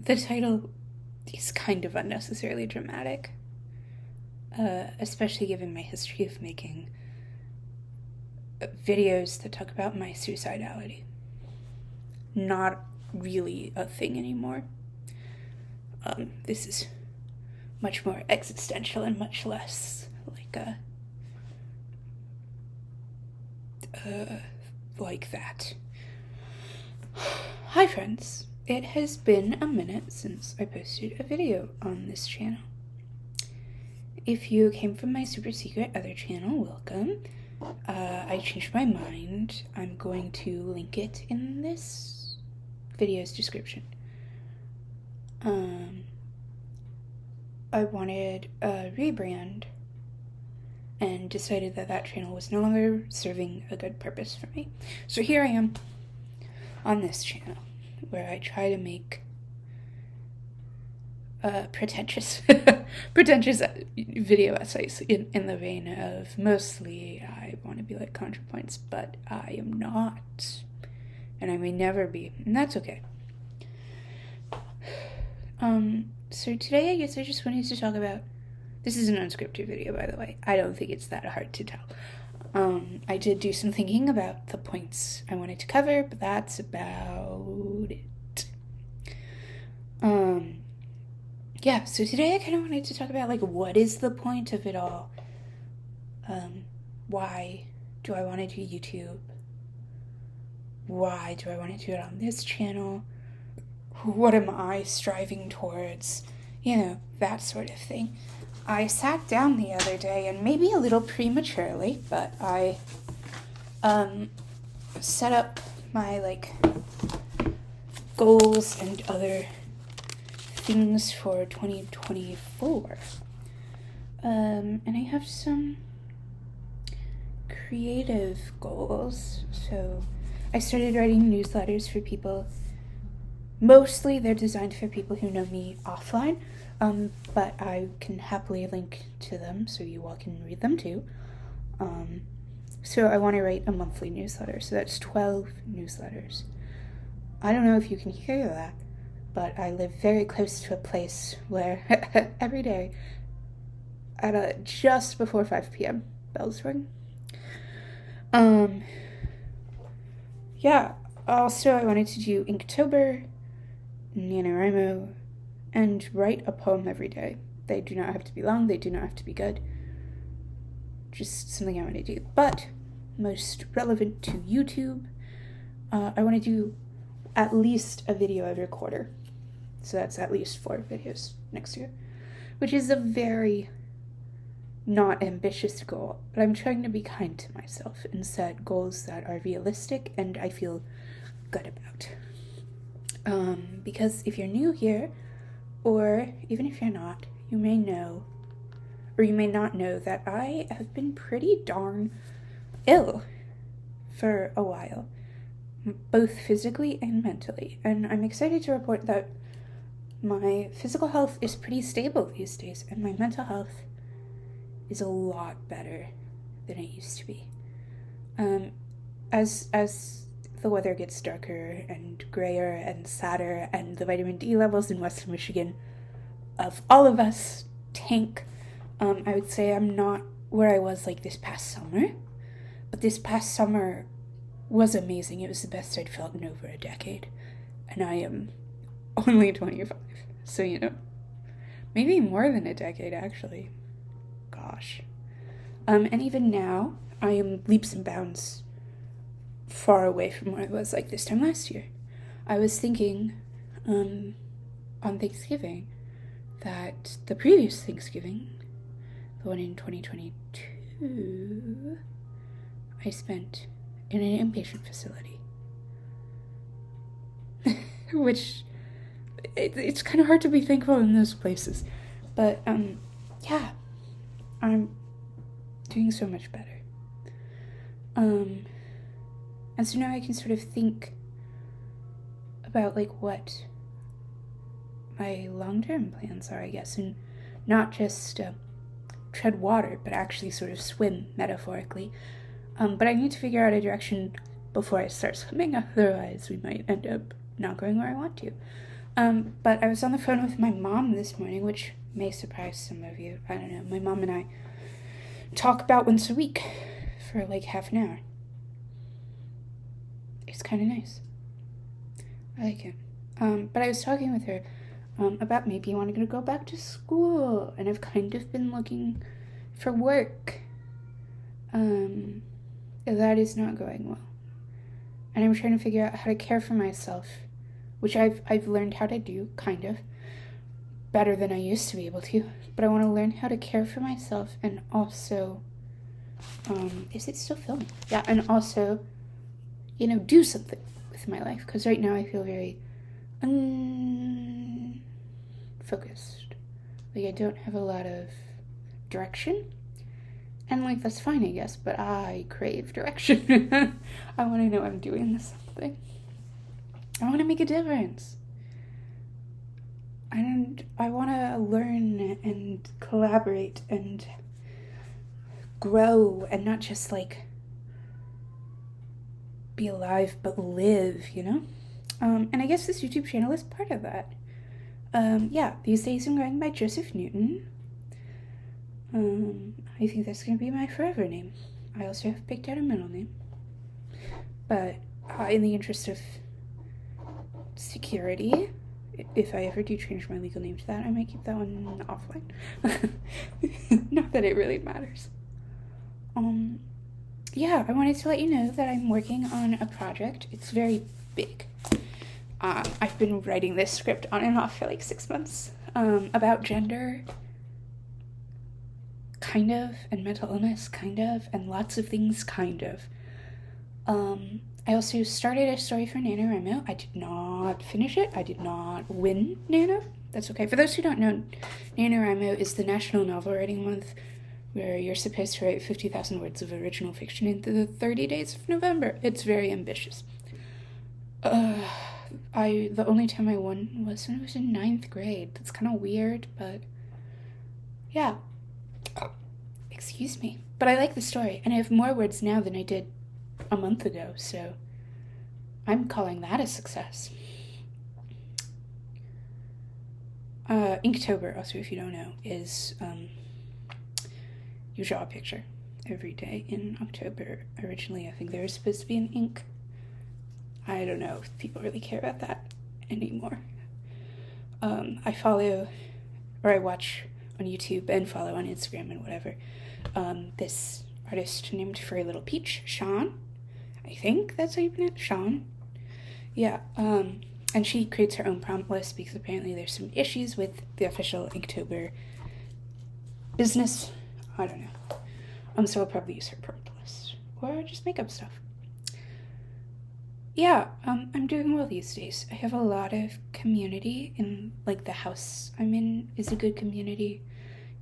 the title is kind of unnecessarily dramatic, especially given my history of making videos that talk about my suicidality. Not really a thing anymore. This is much more existential and much less like that. Hi friends, it has been a minute since I posted a video on this channel. If you came from my super secret other channel, welcome. I changed my mind. I'm going to link it in this video's description. I wanted a rebrand and decided that channel was no longer serving a good purpose for me. So here I am on this channel, where I try to make pretentious video essays in the vein of mostly I want to be like ContraPoints, but I am not, and I may never be, and that's okay. So today I guess I just wanted to talk about, this is an unscripted video, by the way. I don't think it's that hard to tell. I did do some thinking about the points I wanted to cover, but that's about it. Yeah, so today I kind of wanted to talk about, like, what is the point of it all? Why do I want to do YouTube? Why do I want to do it on this channel? What am I striving towards? You know, that sort of thing. I sat down the other day, and maybe a little prematurely, but I set up my, like, goals and other things for 2024. And I have some creative goals. So I started writing newsletters for people. Mostly they're designed for people who know me offline, but I can happily link to them so you all can read them too. So I want to write a monthly newsletter, so that's 12 newsletters. I don't know if you can hear that, but I live very close to a place where every day at just before 5 p.m. bells ring. Yeah, also I wanted to do Inktober, NaNoWriMo, and write a poem every day. They do not have to be long, they do not have to be good. Just something I want to do. But, most relevant to YouTube, I want to do at least a video every quarter. So that's at least 4 videos next year. Which is a very not ambitious goal, but I'm trying to be kind to myself and set goals that are realistic and I feel good about. Because if you're new here, or even if you're not, you may know, or you may not know, that I have been pretty darn ill for a while, both physically and mentally, and I'm excited to report that my physical health is pretty stable these days, and my mental health is a lot better than it used to be. As the weather gets darker and grayer and sadder, and the vitamin D levels in Western Michigan of all of us tank, I would say I'm not where I was like this past summer, but this past summer was amazing. It was the best I'd felt in over a decade, and I am only 25, so you know, maybe more than a decade actually. Gosh. And even now, I am leaps and bounds far away from where I was like this time last year. I was thinking on Thanksgiving that the previous Thanksgiving, the one in 2022, I spent in an inpatient facility. Which, it's kind of hard to be thankful in those places. But, yeah, I'm doing so much better. And so now I can sort of think about, like, what my long-term plans are, I guess, and not just tread water, but actually sort of swim, metaphorically. But I need to figure out a direction before I start swimming, otherwise we might end up not going where I want to. But I was on the phone with my mom this morning, which may surprise some of you. I don't know. My mom and I talk about once a week for like half an hour. It's kind of nice. I like it. But I was talking with her about maybe wanting to go back to school, and I've kind of been looking for work. That is not going well. And I'm trying to figure out how to care for myself, which I've learned how to do, kind of, better than I used to be able to. But I want to learn how to care for myself and also, is it still filming? Yeah, and also, do something with my life. Because right now I feel very unfocused. Like I don't have a lot of direction. And like that's fine, I guess, but I crave direction. I want to know I'm doing something. I want to make a difference. And I want to learn and collaborate and grow and not just like be alive but live, And I guess this YouTube channel is part of that. These days I'm going by Joseph Newton. I think that's going to be my forever name. I also have picked out a middle name. But in the interest of security, if I ever do change my legal name to that, I might keep that one offline. Not that it really matters. I wanted to let you know that I'm working on a project. It's very big. I've been writing this script on and off for like 6 months about gender, kind of, and mental illness, kind of, and lots of things, kind of. I also started a story for NaNoWriMo. I did not finish it. I did not win Nano. That's okay. For those who don't know, NaNoWriMo is the National Novel Writing Month, where you're supposed to write 50,000 words of original fiction in the 30 days of November. It's very ambitious. The only time I won was when I was in 9th grade. That's kind of weird, but yeah. Excuse me. But I like the story, and I have more words now than I did a month ago, so I'm calling that a success. Inktober, also, if you don't know, is you draw a picture every day in October. Originally, I think there was supposed to be an ink. I don't know if people really care about that anymore. I follow, or I watch on YouTube and follow on Instagram and whatever, this artist named Furry Little Peach, Sean. I think that's how you pronounce it, Sean. Yeah, and she creates her own prompt list because apparently there's some issues with the official Inktober business. I don't know. So I'll probably use her prompt list or just make up stuff. Yeah, I'm doing well these days. I have a lot of community in, like, the house I'm in is a good community.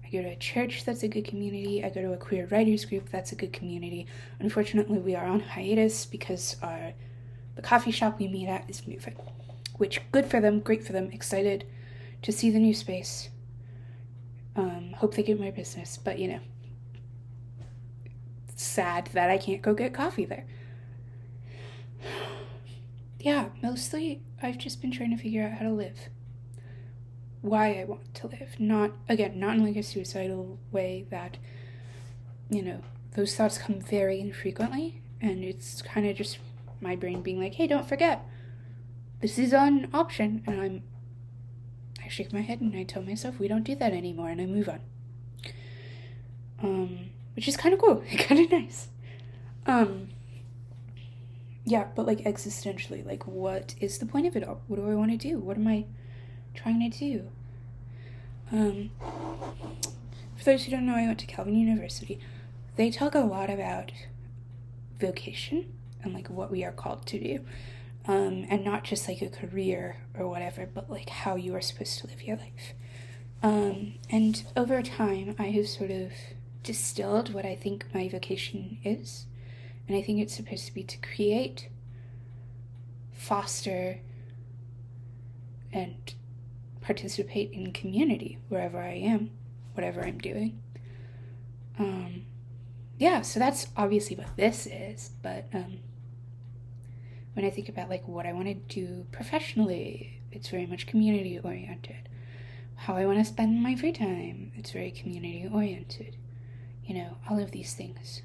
I go to a church that's a good community. I go to a queer writers group that's a good community. Unfortunately, we are on hiatus because the coffee shop we meet at is moving. Which, good for them, great for them, excited to see the new space. Hope they get my business, but sad that I can't go get coffee there. Yeah, mostly I've just been trying to figure out how to live. Why I want to live. Not in like a suicidal way that, those thoughts come very infrequently, and it's kind of just my brain being like, hey, don't forget, this is an option, and I shake my head and I tell myself we don't do that anymore, and I move on. Which is kind of cool, kind of nice. Yeah, but like existentially, like what is the point of it all? What do I want to do? What am I trying to do? For those who don't know, I went to Calvin University. They talk a lot about vocation and like what we are called to do. And not just like a career or whatever, but like how you are supposed to live your life. And over time, I have sort of distilled what I think my vocation is. And I think it's supposed to be to create, foster, and participate in community wherever I am, whatever I'm doing. So that's obviously what this is, but when I think about like what I want to do professionally it's very much community oriented. How I want to spend my free time, it's very community oriented. All of these things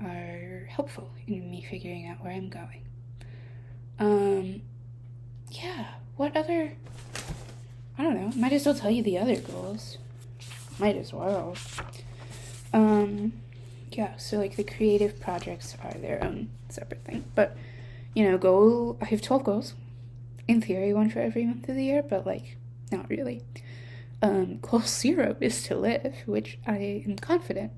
are helpful in me figuring out where I'm going. What other, I don't know, might as well tell you the other goals. Might as well. So like the creative projects are their own separate thing. But, I have 12 goals. In theory, one for every month of the year, but like, not really. Goal 0 is to live, which I am confident,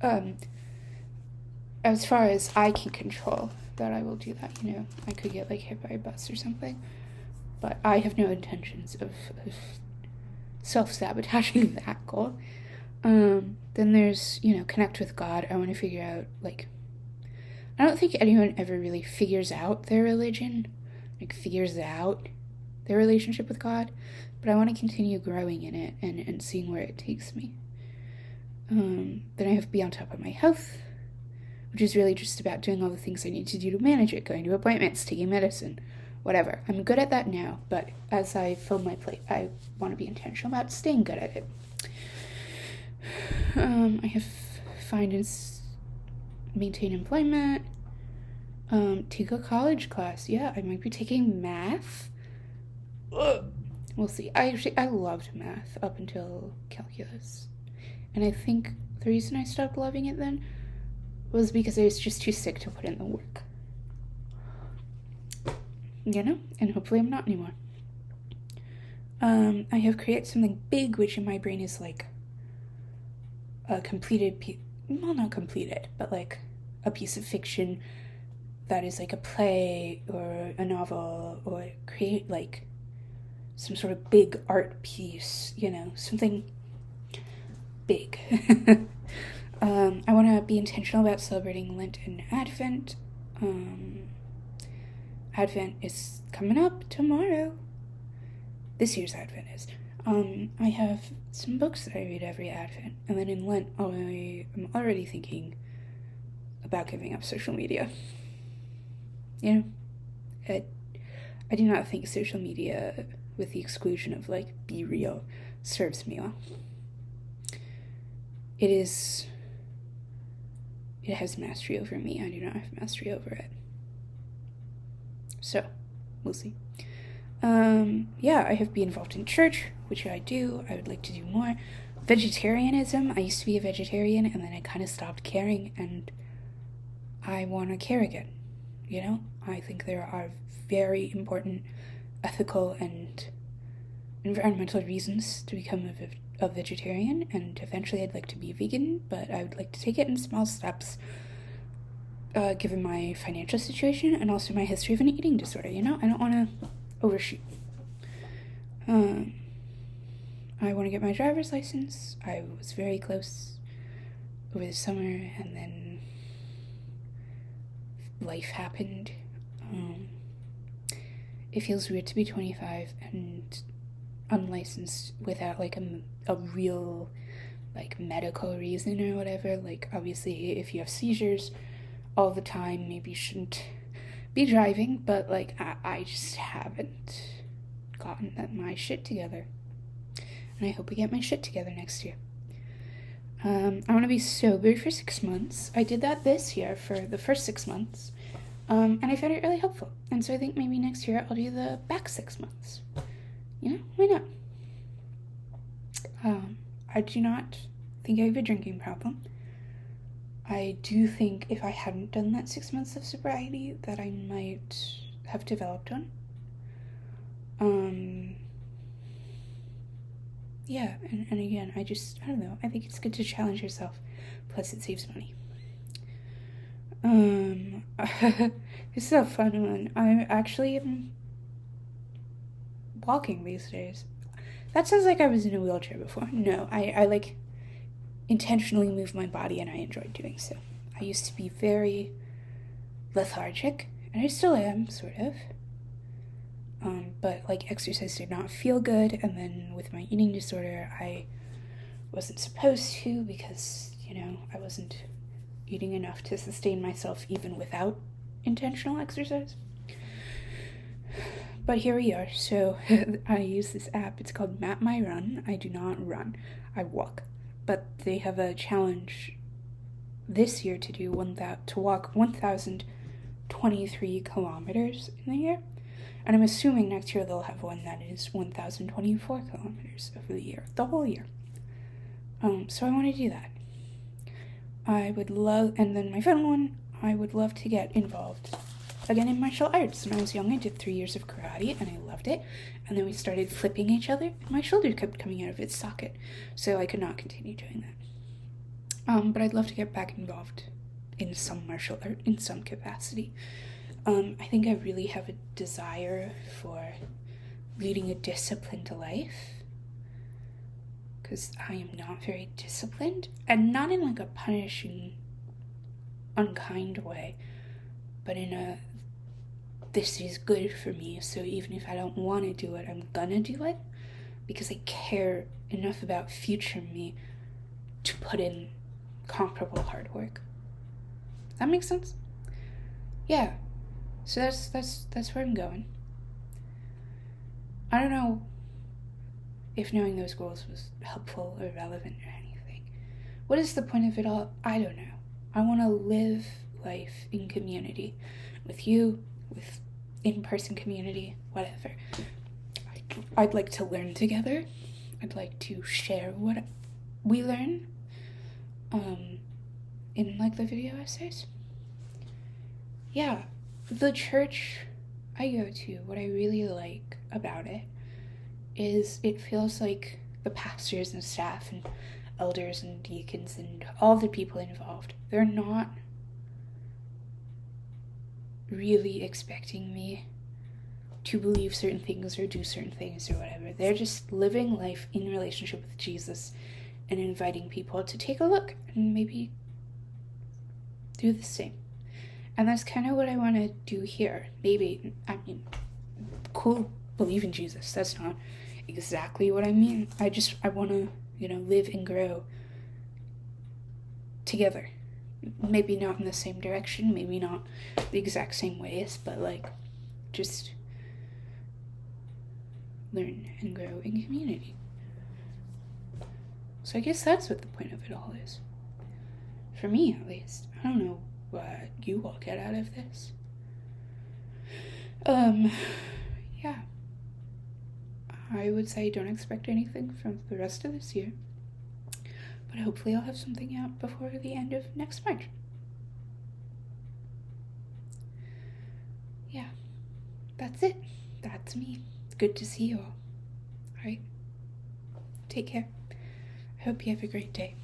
as far as I can control, that I will do that. I could get like hit by a bus or something, but I have no intentions of self-sabotaging that goal. Then there's, connect with God. I want to figure out, like, I don't think anyone ever really figures out their religion, figures out their relationship with God, but I want to continue growing in it and seeing where it takes me. Then I have be on top of my health, which is really just about doing all the things I need to do to manage it, going to appointments, taking medicine, whatever. I'm good at that now, but as I fill my plate, I want to be intentional about staying good at it. I have find and maintain employment, take a college class. Yeah, I might be taking math. We'll see. I loved math up until calculus. And I think the reason I stopped loving it then was because I was just too sick to put in the work. And hopefully I'm not anymore. I have created something big, which in my brain is like a completed not completed, but like a piece of fiction that is like a play or a novel, or create like some sort of big art piece, something big. I want to be intentional about celebrating Lent and Advent. Advent is coming up tomorrow. This year's Advent is. I have some books that I read every Advent, and then in Lent, I'm already thinking about giving up social media. I do not think social media, with the exclusion of like Be Real, serves me well. It has mastery over me. I do not have mastery over it. So, we'll see. I have been involved in church, which I do. I would like to do more. Vegetarianism. I used to be a vegetarian, and then I kind of stopped caring, and I want to care again. I think there are very important ethical and environmental reasons to become a vegetarian, and eventually I'd like to be vegan, but I would like to take it in small steps, given my financial situation and also my history of an eating disorder. I don't want to overshoot. I want to get my driver's license. I was very close over the summer, and then life happened. It feels weird to be 25 and unlicensed without like a real like medical reason or whatever. Like, obviously if you have seizures all the time, maybe you shouldn't be driving, but like I just haven't gotten my shit together, and I hope I get my shit together next year. I want to be sober for 6 months. I did that this year for the first 6 months, and I found it really helpful, and so I think maybe next year I'll do the back 6 months. Why not? I do not think I have a drinking problem. I do think if I hadn't done that 6 months of sobriety, that I might have developed one. And again, I don't know, I think it's good to challenge yourself, plus it saves money. This is a fun one. I actually am walking these days. That sounds like I was in a wheelchair before. No, I like intentionally move my body, and I enjoy doing so. I used to be very lethargic, and I still am, sort of. But like exercise did not feel good, and then with my eating disorder, I wasn't supposed to, because, I wasn't eating enough to sustain myself even without intentional exercise. But here we are. So I use this app. It's called Map My Run. I do not run. I walk. But they have a challenge this year to walk 1,023 kilometers in the year. And I'm assuming next year they'll have one that is 1,024 kilometers over the year, the whole year. So I want to do that. I would love, and then my final one, I would love to get involved again in martial arts. When I was young, I did 3 years of karate, and I loved it. And then we started flipping each other, and my shoulder kept coming out of its socket, so I could not continue doing that. But I'd love to get back involved in some martial art in some capacity. I think I really have a desire for leading a disciplined life, because I am not very disciplined, and not in like a punishing, unkind way, but in a, this is good for me, so even if I don't want to do it, I'm gonna do it, because I care enough about future me to put in comparable hard work. That makes sense? Yeah. So that's where I'm going. I don't know if knowing those goals was helpful or relevant or anything. What is the point of it all? I don't know. I want to live life in community with you, with in-person community, whatever. I'd like to learn together. I'd like to share what we learn in like the video essays. Yeah, the church I go to, what I really like about it is it feels like the pastors and staff and elders and deacons and all the people involved, they're not really expecting me to believe certain things or do certain things or whatever. They're just living life in relationship with Jesus and inviting people to take a look and maybe do the same. And that's kind of what I want to do here. Maybe, I mean, cool, believe in Jesus. That's not exactly what I mean. I want to, live and grow together. Maybe not in the same direction, maybe not the exact same ways, but like, just learn and grow in community. So I guess that's what the point of it all is. For me, at least. I don't know what you all get out of this. Yeah. I would say don't expect anything from the rest of this year. But hopefully I'll have something out before the end of next March. Yeah. That's it. That's me. It's good to see you all. Alright? Take care. I hope you have a great day.